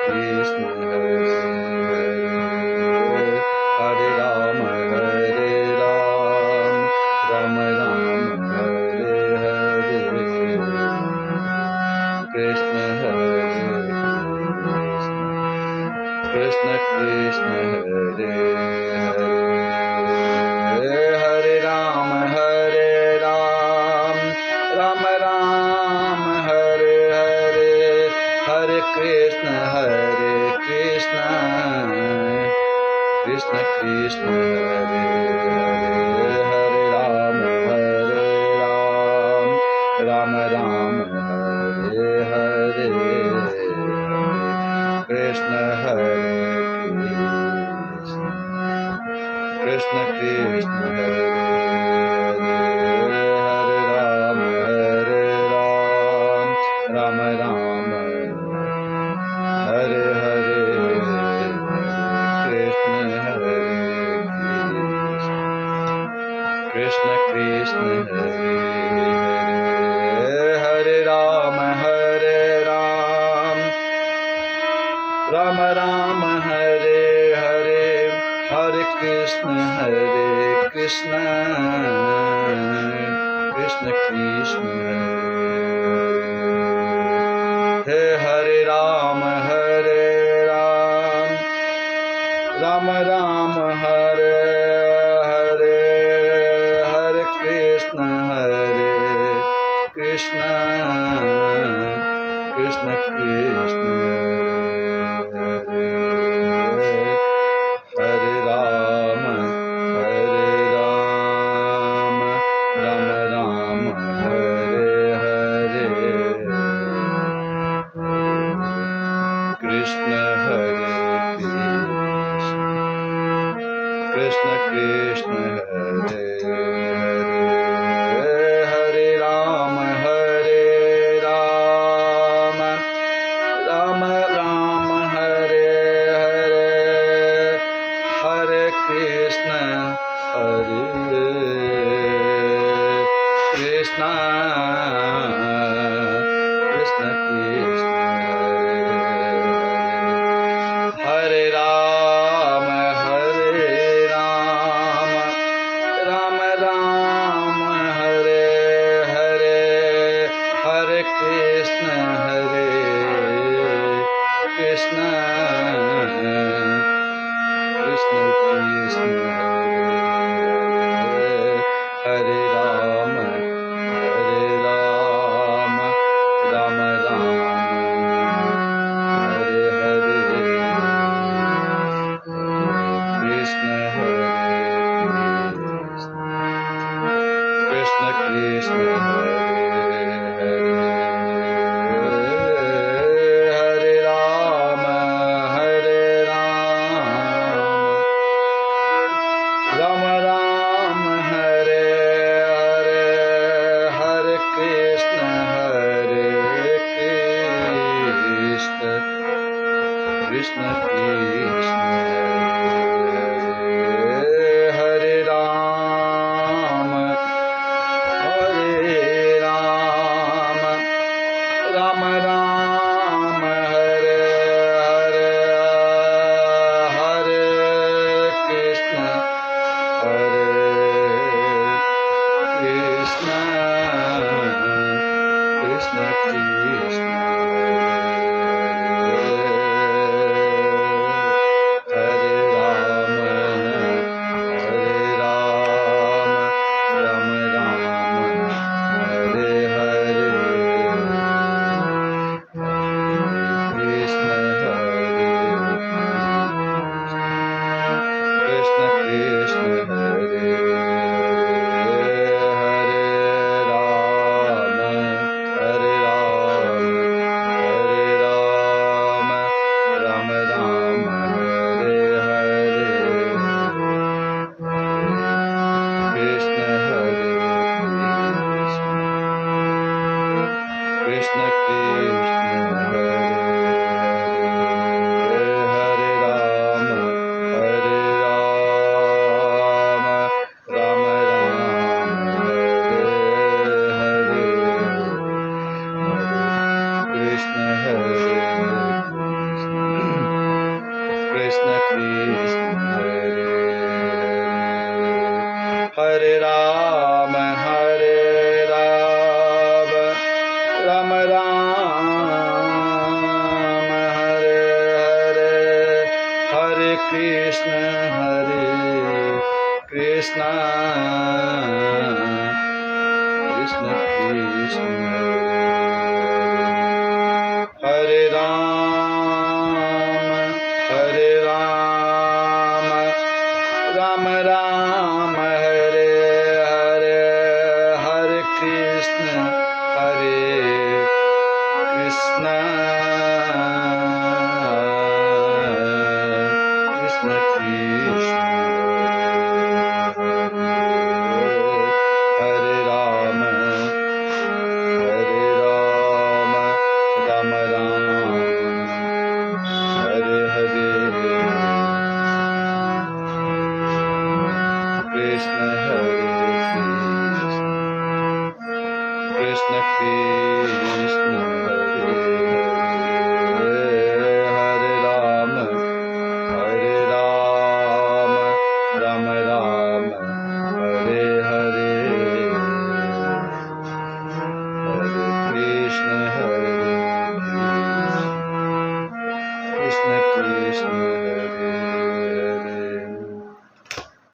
Krishna Hare Hare Hare Ram Ram Ram Hare Hare Krishna हरे Krishna Krishna Hare Hare Hare Ram Ram Ram Hare Hare Hare Krishna Krishna Krishna Hare Hare Hare Ram Ram Ram Hare Hare Krishna Krishna Krishna Hare Hare Hare Ram Ram Ram Hare Hare Krishna Krishna Hare Hare Hare Ram Ram Hare Hare Hare Krishna Krishna Krishna हे हरे Ram Ram Hare Hare Hare Krishna Krishna Krishna हरे Ram Ram Hare Hare Krishna Krishna Hare Hare Hare Ram Ram Hare Hare Hare Krishna Krishna हरे Ram Ram Hare Hare Hare Krishna Krishna हरे Ram Ram Hare Hare Krishna Krishna Hare Hare Ram Ram Hare Hare Hare Krishna Krishna हरे Ram Ram Hare Hare Hare Krishna Krishna Krishna Krishna Krishna हरे Ram Ram Ram Hare Hare Hare Krishna Krishna Krishna हरे Ram Ram Ram